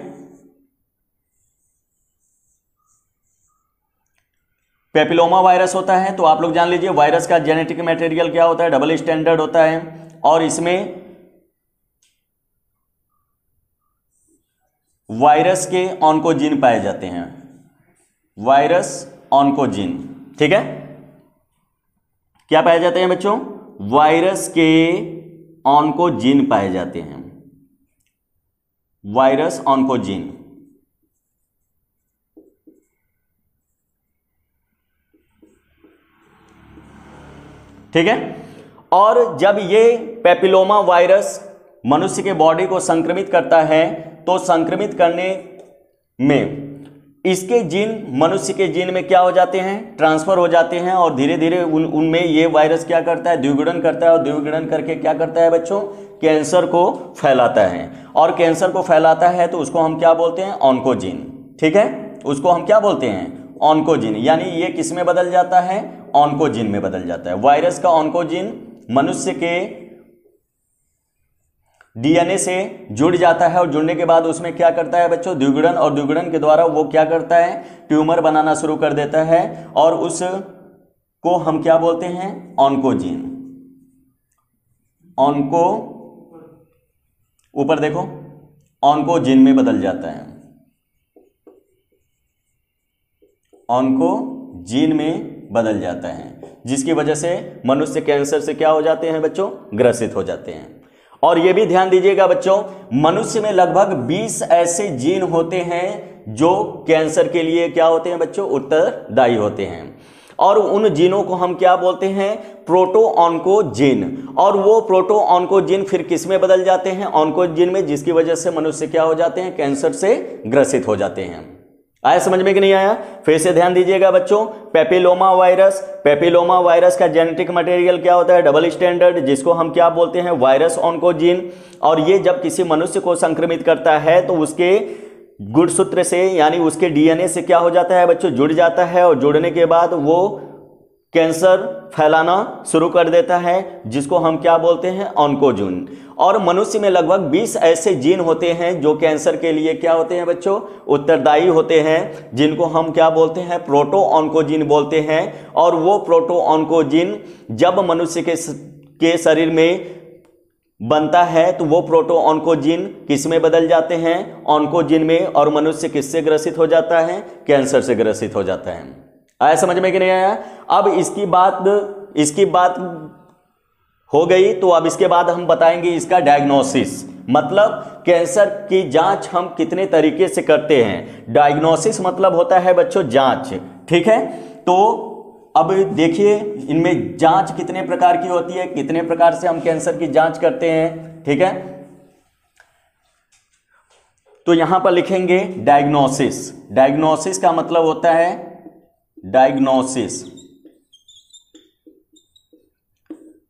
पेपिलोमा वायरस होता है तो आप लोग जान लीजिए वायरस का जेनेटिक मटेरियल क्या होता है? डबल स्टैंडर्ड होता है। और इसमें वायरस के ऑन्कोजीन पाए जाते हैं, वायरस ऑन्कोजीन, ठीक है। क्या पाए जाते हैं बच्चों? वायरस के ऑन्कोजीन पाए जाते हैं, वायरस ऑन्कोजीन, ठीक है। और जब ये पेपिलोमा वायरस मनुष्य के बॉडी को संक्रमित करता है तो संक्रमित करने में इसके जीन मनुष्य के जीन में क्या हो जाते हैं? ट्रांसफर हो जाते हैं। और धीरे धीरे उनमें ये वायरस क्या करता है? द्विगुणन करता है। और द्विगुणन करके क्या करता है बच्चों? कैंसर को फैलाता है। और कैंसर को फैलाता है तो उसको हम क्या बोलते हैं? ऑन्कोजीन, ठीक है। उसको हम क्या बोलते हैं? ऑन्कोजीन। यानी ये किस में बदल जाता है? ऑन्कोजीन में बदल जाता है। वायरस का ऑन्कोजीन मनुष्य के डीएनए से जुड़ जाता है और जुड़ने के बाद उसमें क्या करता है बच्चों? द्विगुणन। और द्विगुणन के द्वारा वो क्या करता है? ट्यूमर बनाना शुरू कर देता है। और उसको हम क्या बोलते हैं? ऑन्कोजीन। ऑन्को, ऊपर देखो, ऑन्कोजीन में बदल जाता है, ऑन्कोजीन में बदल जाता है, जिसकी वजह से मनुष्य कैंसर से क्या हो जाते हैं बच्चों? ग्रसित हो जाते हैं। और ये भी ध्यान दीजिएगा बच्चों, मनुष्य में लगभग 20 ऐसे जीन होते हैं जो कैंसर के लिए क्या होते हैं बच्चों, उत्तरदायी होते हैं। और उन जीनों को हम क्या बोलते हैं, प्रोटो ऑन्कोजीन। और वो प्रोटो ऑन्कोजीन फिर किस में बदल जाते हैं, ऑन्कोजीन में, जिसकी वजह से मनुष्य क्या हो जाते हैं, कैंसर से ग्रसित हो जाते हैं। आया समझ में कि नहीं आया? फिर से ध्यान दीजिएगा बच्चों, पेपिलोमा वायरस, पेपिलोमा वायरस का जेनेटिक मटेरियल क्या होता है, डबल स्टैंडर्ड, जिसको हम क्या बोलते हैं, वायरस ऑन्कोजीन। और ये जब किसी मनुष्य को संक्रमित करता है तो उसके गुणसूत्र से यानी उसके डीएनए से क्या हो जाता है बच्चों, जुड़ जाता है, और जुड़ने के बाद वो कैंसर फैलाना शुरू कर देता है, जिसको हम क्या बोलते हैं, ऑन्कोजीन। और मनुष्य में लगभग 20 ऐसे जीन होते हैं जो कैंसर के लिए क्या होते हैं बच्चों, उत्तरदायी होते हैं, जिनको हम क्या बोलते हैं, प्रोटो ऑन्कोजीन बोलते हैं। और वो प्रोटो ऑन्कोजीन जब मनुष्य के शरीर में बनता है तो वो प्रोटो ऑन्कोजीन किस में बदल जाते हैं, ऑन्कोजीन में, और मनुष्य किससे ग्रसित हो जाता है, कैंसर से ग्रसित हो जाता है। आया समझ में कि नहीं आया? अब इसकी बात हो गई, तो अब इसके बाद हम बताएंगे इसका डायग्नोसिस, मतलब कैंसर की जांच हम कितने तरीके से करते हैं। डायग्नोसिस मतलब होता है बच्चों जांच, ठीक है। तो अब देखिए इनमें जांच कितने प्रकार की होती है, कितने प्रकार से हम कैंसर की जांच करते हैं, ठीक है। तो यहां पर लिखेंगे डायग्नोसिस। डायग्नोसिस का मतलब होता है डायग्नोसिस,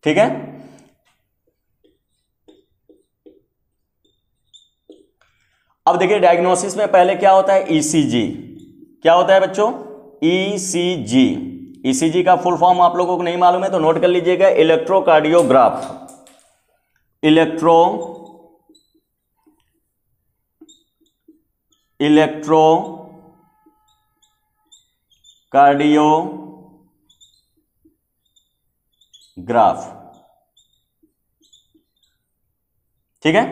ठीक है। अब देखिए डायग्नोसिस में पहले क्या होता है, ईसीजी। क्या होता है बच्चों, ईसीजी। ईसीजी का फुल फॉर्म आप लोगों को नहीं मालूम है तो नोट कर लीजिएगा, इलेक्ट्रोकार्डियोग्राफ। इलेक्ट्रोकार्डियोग्राफ, ठीक है,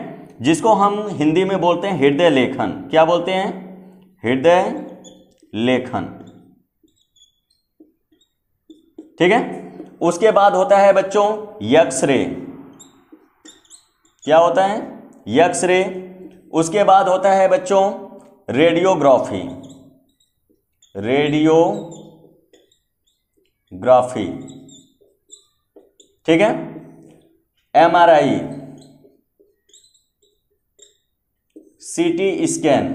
जिसको हम हिंदी में बोलते हैं हृदय लेखन। क्या बोलते हैं, हृदय लेखन, ठीक है। उसके बाद होता है बच्चों एक्सरे। क्या होता है, एक्सरे। उसके बाद होता है बच्चों रेडियोग्राफी। रेडियोग्राफी, ठीक है। एमआरआई, सीटी स्कैन,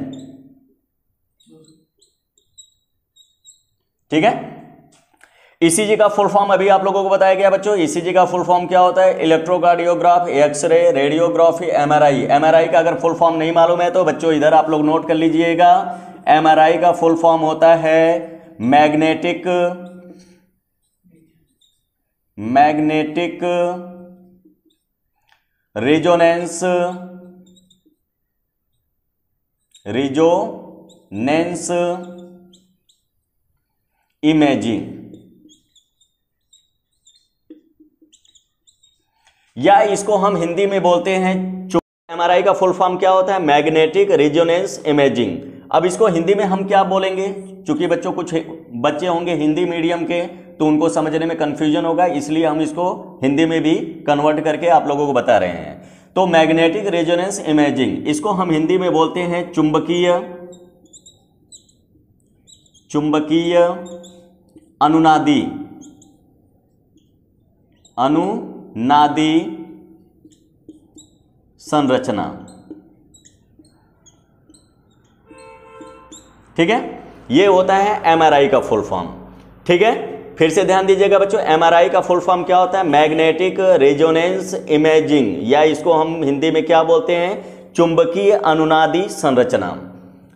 ठीक है। ईसीजी का फुल फॉर्म अभी आप लोगों को बताया गया बच्चों। ईसीजी का फुल फॉर्म क्या होता है, electrocardiograph, x-ray, radiography, MRI. MRI का अगर फुल फॉर्म नहीं मालूम है तो बच्चों इधर आप लोग नोट कर लीजिएगा। एमआरआई का फुल फॉर्म होता है मैग्नेटिक रेजोनेंस इमेजिंग, या इसको हम हिंदी में बोलते हैं एमआरआई का फुल फॉर्म क्या होता है, मैग्नेटिक रेजोनेंस इमेजिंग। अब इसको हिंदी में हम क्या बोलेंगे, क्योंकि बच्चों कुछ बच्चे होंगे हिंदी मीडियम के तो उनको समझने में कंफ्यूजन होगा, इसलिए हम इसको हिंदी में भी कन्वर्ट करके आप लोगों को बता रहे हैं। तो मैग्नेटिक रेजोनेंस इमेजिंग, इसको हम हिंदी में बोलते हैं चुंबकीय अनुनादी संरचना, ठीक है। ये होता है एमआरआई का फुल फॉर्म, ठीक है। फिर से ध्यान दीजिएगा बच्चों, एमआरआई का फुल फॉर्म क्या होता है, मैग्नेटिक रेजोनेंस इमेजिंग, या इसको हम हिंदी में क्या बोलते हैं, चुंबकीय अनुनादी संरचना,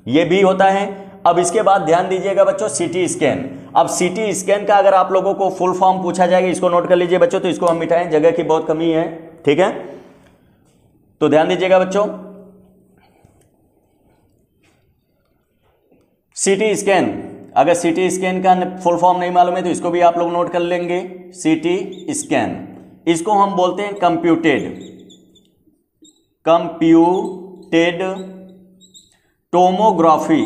ये भी होता है। अब इसके बाद ध्यान दीजिएगा बच्चों सीटी स्कैन। अब सीटी स्कैन का अगर आप लोगों को फुल फॉर्म पूछा जाएगा, इसको नोट कर लीजिए बच्चों, तो इसको हम मिटाएं, जगह की बहुत कमी है, ठीक है। तो ध्यान दीजिएगा बच्चों, सीटी स्कैन, अगर सीटी स्कैन का फुल फॉर्म नहीं मालूम है तो इसको भी आप लोग नोट कर लेंगे, सीटी स्कैन। इसको हम बोलते हैं कंप्यूटेड टोमोग्राफी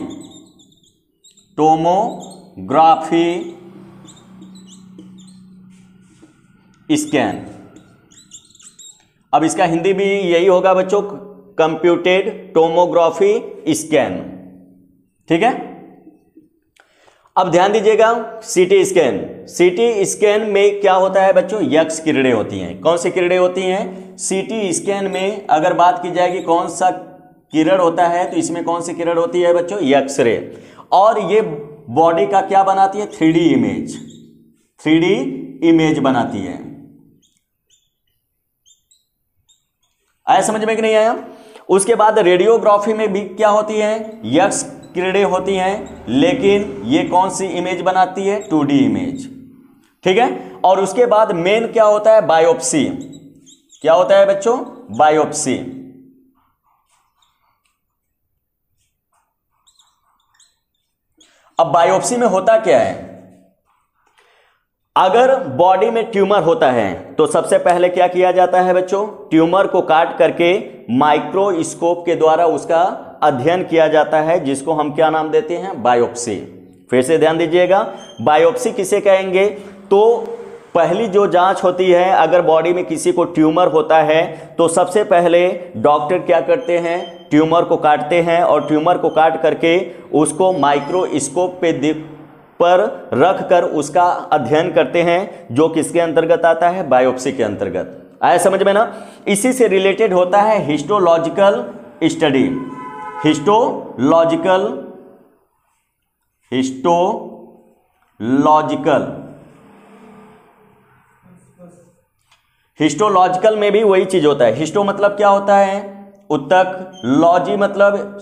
स्कैन। अब इसका हिंदी भी यही होगा बच्चों, कंप्यूटेड टोमोग्राफी स्कैन। ठीक है, अब ध्यान दीजिएगा सीटी स्कैन। सीटी स्कैन में क्या होता है बच्चों, यक्स किरणें होती हैं। कौन सी किरणें होती हैं सीटी स्कैन में? अगर बात की जाएगी कौन सा किरण होता है, तो इसमें कौन सी किरण होती है बच्चों, यक्स रे। और ये बॉडी का क्या बनाती है, 3D इमेज, 3D इमेज बनाती है। आया समझ में कि नहीं आया? उसके बाद रेडियोग्राफी में भी क्या होती है, यक्स किरणें होती हैं, लेकिन ये कौन सी इमेज बनाती है, 2D इमेज। ठीक है, और उसके बाद मेन क्या होता है, बायोप्सी। क्या होता है बच्चों, बायोप्सी। अब बायोप्सी में होता क्या है, अगर बॉडी में ट्यूमर होता है तो सबसे पहले क्या किया जाता है बच्चों, ट्यूमर को काट करके माइक्रोस्कोप के द्वारा उसका अध्ययन किया जाता है, जिसको हम क्या नाम देते हैं, बायोप्सी। फिर से ध्यान दीजिएगा, बायोप्सी किसे कहेंगे, तो पहली जो जांच होती है, अगर बॉडी में किसी को ट्यूमर होता है तो सबसे पहले डॉक्टर क्या करते हैं, ट्यूमर को काटते हैं और ट्यूमर को काट करके उसको माइक्रोस्कोप पर रख कर उसका अध्ययन करते हैं, जो किसके अंतर्गत आता है, बायोप्सी के अंतर्गत। आया समझ में ना? इसी से रिलेटेड होता है हिस्टोलॉजिकल स्टडी। हिस्टोलॉजिकल में भी वही चीज होता है। हिस्टो मतलब क्या होता है, उत्तक, लॉजी मतलब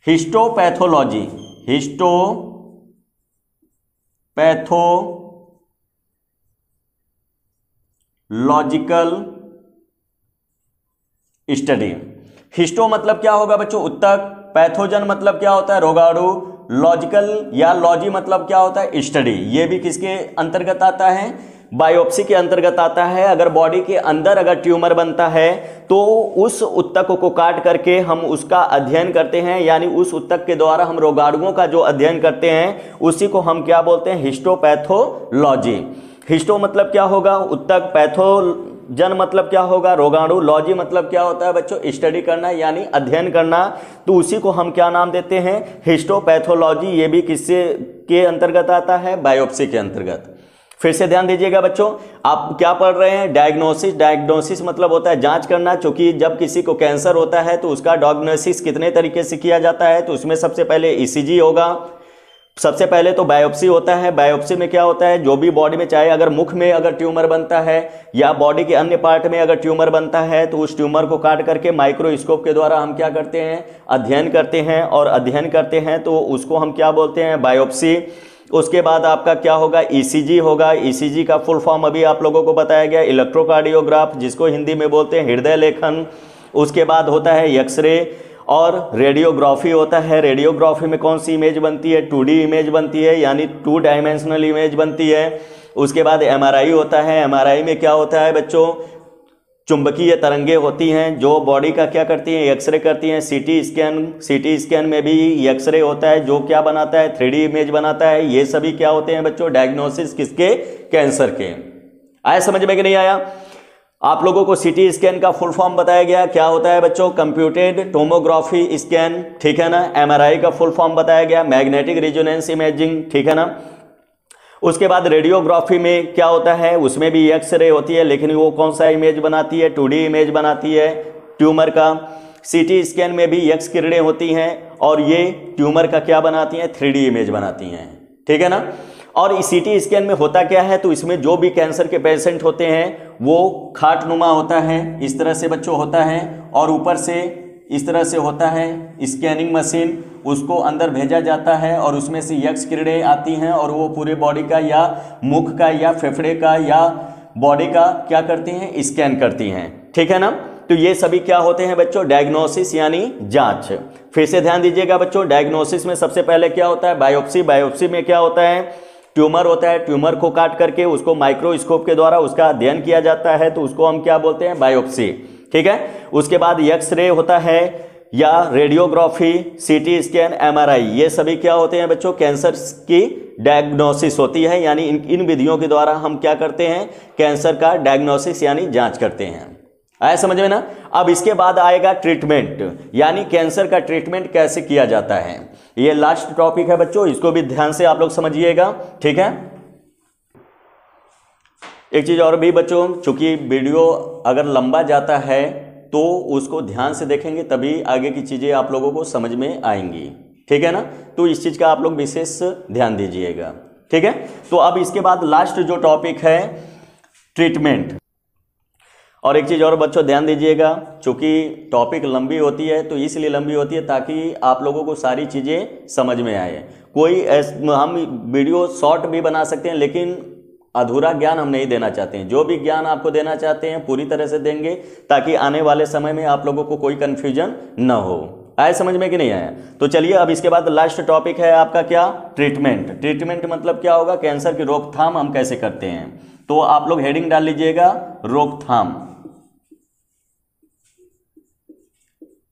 हिस्टोपैथोलॉजी, हिस्टोपैथोलॉजिकल स्टडी। हिस्टो मतलब क्या होगा बच्चों, उत्तक, पैथोजन मतलब क्या होता है, रोगाणु, लॉजिकल या लॉजी मतलब क्या होता है, स्टडी। ये भी किसके अंतर्गत आता है, बायोप्सी के अंतर्गत आता है। अगर बॉडी के अंदर अगर ट्यूमर बनता है तो उस उत्तक को काट करके हम उसका अध्ययन करते हैं, यानी उस उत्तक के द्वारा हम रोगाणुओं का जो अध्ययन करते हैं उसी को हम क्या बोलते हैं, हिस्टोपैथोलॉजी। हिस्टो मतलब क्या होगा, उत्तक, पैथोजन मतलब क्या होगा, रोगाणु, लॉजी मतलब क्या होता है बच्चों, स्टडी करना यानी अध्ययन करना। तो उसी को हम क्या नाम देते हैं, हिस्टोपैथोलॉजी। ये भी किससे के अंतर्गत आता है, बायोप्सी के अंतर्गत। फिर से ध्यान दीजिएगा बच्चों, आप क्या पढ़ रहे हैं, डायग्नोसिस। डायग्नोसिस मतलब होता है जांच करना, क्योंकि जब किसी को कैंसर होता है तो उसका डायग्नोसिस कितने तरीके से किया जाता है, तो उसमें सबसे पहले ईसीजी होगा, सबसे पहले तो बायोप्सी होता है। बायोप्सी में क्या होता है, जो भी बॉडी में, चाहे अगर मुख में अगर ट्यूमर बनता है या बॉडी के अन्य पार्ट में अगर ट्यूमर बनता है, तो उस ट्यूमर को काट करके माइक्रोस्कोप के द्वारा हम क्या करते हैं, अध्ययन करते हैं। और अध्ययन करते हैं तो उसको हम क्या बोलते हैं, बायोप्सी। उसके बाद आपका क्या होगा, ईसीजी होगा। ईसीजी का फुल फॉर्म अभी आप लोगों को बताया गया, इलेक्ट्रोकार्डियोग्राफ, जिसको हिंदी में बोलते हैं हृदय लेखन। उसके बाद होता है एक्सरे और रेडियोग्राफी होता है। रेडियोग्राफी में कौन सी इमेज बनती है, 2D इमेज बनती है, यानी 2 डायमेंशनल इमेज बनती है। उसके बाद एमआरआई होता है। एमआरआई में क्या होता है बच्चों, चुंबकीय तरंगे होती हैं जो बॉडी का क्या करती हैं, एक्सरे करती हैं। सीटी स्कैन में भी एक्सरे होता है जो क्या बनाता है, 3D इमेज बनाता है। ये सभी क्या होते हैं बच्चों, डायग्नोसिस किसके, कैंसर के। आया समझ में कि नहीं आया? आप लोगों को सीटी स्कैन का फुल फॉर्म बताया गया, क्या होता है बच्चों, कंप्यूटेड टोमोग्राफी स्कैन, ठीक है ना। एमआरआई का फुल फॉर्म बताया गया, मैग्नेटिक रेजोनेंस इमेजिंग, ठीक है ना। उसके बाद रेडियोग्राफी में क्या होता है, उसमें भी एक्सरे होती है, लेकिन वो कौन सा इमेज बनाती है, 2D इमेज बनाती है ट्यूमर का। सीटी स्कैन में भी एक्स किरणें होती हैं और ये ट्यूमर का क्या बनाती हैं, 3D इमेज बनाती हैं, ठीक है ना। और इस सीटी स्कैन में होता क्या है, तो इसमें जो भी कैंसर के पेशेंट होते हैं वो खाटनुमा होता है, इस तरह से बच्चों होता है, और ऊपर से इस तरह से होता है स्कैनिंग मशीन, उसको अंदर भेजा जाता है और उसमें से एक्स किरणें आती हैं और वो पूरे बॉडी का या मुख का या फेफड़े का या बॉडी का क्या करती हैं, स्कैन करती हैं, ठीक है ना। तो ये सभी क्या होते हैं बच्चों, डायग्नोसिस यानी जांच। फिर से ध्यान दीजिएगा बच्चों, डायग्नोसिस में सबसे पहले क्या होता है, बायोप्सी। बायोप्सी में क्या होता है, ट्यूमर होता है, ट्यूमर को काट करके उसको माइक्रोस्कोप के द्वारा उसका अध्ययन किया जाता है, तो उसको हम क्या बोलते हैं, बायोप्सी, ठीक है। उसके बाद एक्सरे होता है या रेडियोग्राफी, सीटी स्कैन, एमआरआई, ये सभी क्या होते हैं बच्चों, कैंसर की डायग्नोसिस होती है, यानी इन विधियों के द्वारा हम क्या करते हैं, कैंसर का डायग्नोसिस यानी जांच करते हैं। आया समझ में ना। अब इसके बाद आएगा ट्रीटमेंट, यानी कैंसर का ट्रीटमेंट कैसे किया जाता है। ये लास्ट टॉपिक है बच्चों, इसको भी ध्यान से आप लोग समझिएगा, ठीक है। एक चीज और भी बच्चों, चूंकि वीडियो अगर लंबा जाता है तो उसको ध्यान से देखेंगे तभी आगे की चीजें आप लोगों को समझ में आएंगी, ठीक है ना। तो इस चीज का आप लोग विशेष ध्यान दीजिएगा, ठीक है। तो अब इसके बाद लास्ट जो टॉपिक है ट्रीटमेंट। और एक चीज और बच्चों ध्यान दीजिएगा, चूंकि टॉपिक लंबी होती है तो इसलिए लंबी होती है ताकि आप लोगों को सारी चीजें समझ में आए। हम वीडियो शॉर्ट भी बना सकते हैं, लेकिन अधूरा ज्ञान हम नहीं देना चाहते हैं। जो भी ज्ञान आपको देना चाहते हैं पूरी तरह से देंगे, ताकि आने वाले समय में आप लोगों को कोई कंफ्यूजन न हो। आया समझ में कि नहीं आया। तो चलिए अब इसके बाद लास्ट टॉपिक है आपका क्या, ट्रीटमेंट। ट्रीटमेंट मतलब क्या होगा, कैंसर की रोकथाम हम कैसे करते हैं। तो आप लोग हेडिंग डाल लीजिएगा रोकथाम,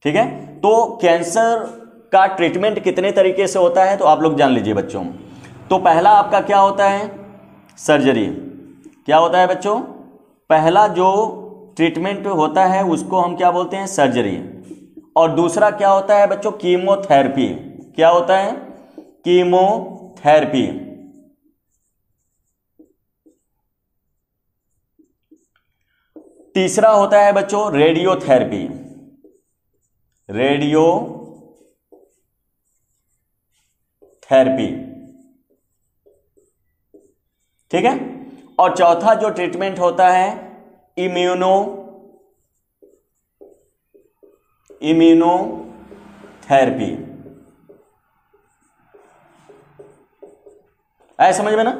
ठीक है। तो कैंसर का ट्रीटमेंट कितने तरीके से होता है तो आप लोग जान लीजिए बच्चों। तो पहला आपका क्या होता है, सर्जरी। क्या होता है बच्चों, पहला जो ट्रीटमेंट होता है उसको हम क्या बोलते हैं, सर्जरी। और दूसरा क्या होता है बच्चों, कीमोथेरेपी। क्या होता है, कीमोथेरेपी। तीसरा होता है बच्चों रेडियोथेरेपी, रेडियोथेरेपी, ठीक है। और चौथा जो ट्रीटमेंट होता है इम्यूनोथेरेपी। ऐसा समझ में ना।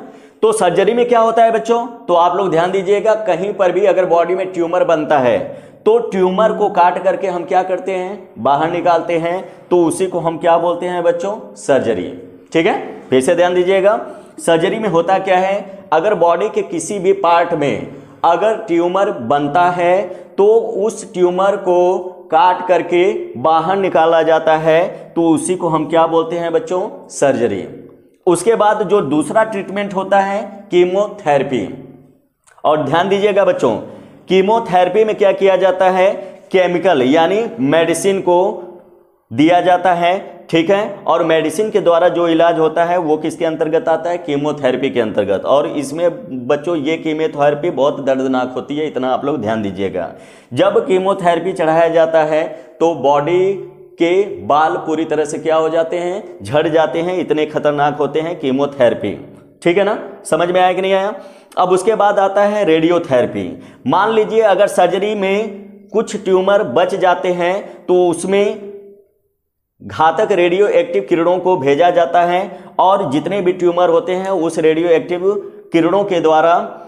तो सर्जरी में क्या होता है बच्चों, तो आप लोग ध्यान दीजिएगा, कहीं पर भी अगर बॉडी में ट्यूमर बनता है तो ट्यूमर को काट करके हम क्या करते हैं, बाहर निकालते हैं। तो उसी को हम क्या बोलते हैं बच्चों, सर्जरी, ठीक है। फिर से ध्यान दीजिएगा, सर्जरी में होता क्या है, अगर बॉडी के किसी भी पार्ट में अगर ट्यूमर बनता है तो उस ट्यूमर को काट करके बाहर निकाला जाता है। तो उसी को हम क्या बोलते हैं बच्चों, सर्जरी। उसके बाद जो दूसरा ट्रीटमेंट होता है कीमोथेरेपी। और ध्यान दीजिएगा बच्चों, कीमोथेरेपी में क्या किया जाता है, केमिकल यानी मेडिसिन को दिया जाता है, ठीक है। और मेडिसिन के द्वारा जो इलाज होता है वो किसके अंतर्गत आता है, कीमोथेरेपी के अंतर्गत। और इसमें बच्चों ये कीमोथेरेपी बहुत दर्दनाक होती है, इतना आप लोग ध्यान दीजिएगा। जब कीमोथेरेपी चढ़ाया जाता है तो बॉडी के बाल पूरी तरह से क्या हो जाते हैं, झड़ जाते हैं, इतने खतरनाक होते हैं कीमोथेरेपी, ठीक है ना। समझ में आया कि नहीं आया। अब उसके बाद आता है रेडियोथेरेपी। मान लीजिए अगर सर्जरी में कुछ ट्यूमर बच जाते हैं तो उसमें घातक रेडियो एक्टिव किरणों को भेजा जाता है, और जितने भी ट्यूमर होते हैं उस रेडियो एक्टिव किरणों के द्वारा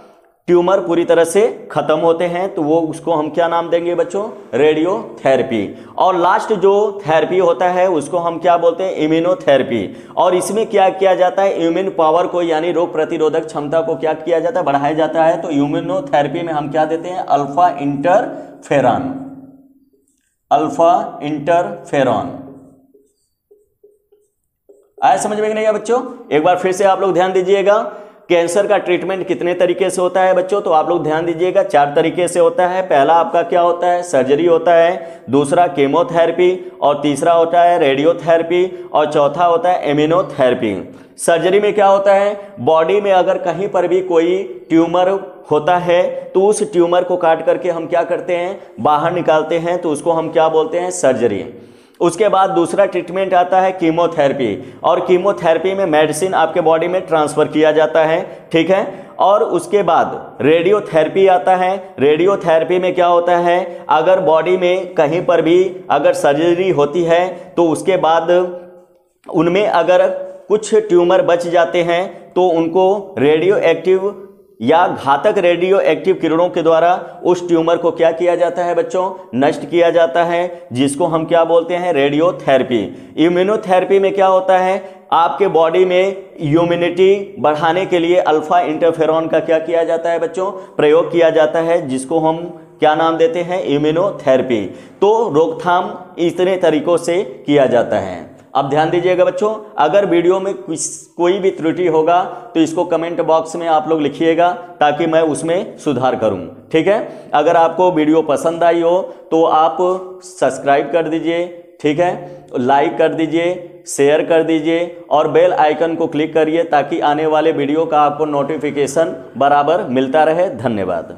ट्यूमर पूरी तरह से खत्म होते हैं। तो वो उसको हम क्या नाम देंगे बच्चों, रेडियोथेरेपी। और लास्ट जो थेरेपी होता है उसको हम क्या बोलते हैं, इम्यूनोथेरेपी। और इसमें क्या किया जाता है, इम्यून पावर को यानी रोग प्रतिरोधक क्षमता को क्या किया जाता है, बढ़ाया जाता है। तो इम्यूनोथेरेपी में हम क्या देते हैं, अल्फा इंटरफेरॉन, अल्फा इंटरफेरॉन। आया समझ में कि नहीं है बच्चों। एक बार फिर से आप लोग ध्यान दीजिएगा, कैंसर का ट्रीटमेंट कितने तरीके से होता है बच्चों, तो आप लोग ध्यान दीजिएगा 4 तरीके से होता है। पहला आपका क्या होता है, सर्जरी होता है। दूसरा कीमोथेरेपी, और तीसरा होता है रेडियोथेरेपी, और चौथा होता है इम्यूनोथेरेपी। सर्जरी में क्या होता है, बॉडी में अगर कहीं पर भी कोई ट्यूमर होता है तो उस ट्यूमर को काट करके हम क्या करते हैं, बाहर निकालते हैं। तो उसको हम क्या बोलते हैं, सर्जरी। उसके बाद दूसरा ट्रीटमेंट आता है कीमोथेरेपी, और कीमोथेरेपी में मेडिसिन आपके बॉडी में ट्रांसफ़र किया जाता है, ठीक है। और उसके बाद रेडियोथेरेपी आता है। रेडियोथेरेपी में क्या होता है, अगर बॉडी में कहीं पर भी अगर सर्जरी होती है तो उसके बाद उनमें अगर कुछ ट्यूमर बच जाते हैं तो उनको रेडियो एक्टिव या घातक रेडियो एक्टिव किरणों के द्वारा उस ट्यूमर को क्या किया जाता है बच्चों, नष्ट किया जाता है, जिसको हम क्या बोलते हैं, रेडियोथेरेपी। इम्यूनोथेरेपी में क्या होता है, आपके बॉडी में इम्यूनिटी बढ़ाने के लिए अल्फा इंटरफेरॉन का क्या किया जाता है बच्चों, प्रयोग किया जाता है, जिसको हम क्या नाम देते हैं, इम्यूनोथेरेपी। तो रोकथाम इतने तरीकों से किया जाता है। अब ध्यान दीजिएगा बच्चों, अगर वीडियो में कोई भी त्रुटि होगा तो इसको कमेंट बॉक्स में आप लोग लिखिएगा ताकि मैं उसमें सुधार करूं। ठीक है, अगर आपको वीडियो पसंद आई हो तो आप सब्सक्राइब कर दीजिए, ठीक है, लाइक कर दीजिए, शेयर कर दीजिए और बेल आइकन को क्लिक करिए ताकि आने वाले वीडियो का आपको नोटिफिकेशन बराबर मिलता रहे। धन्यवाद।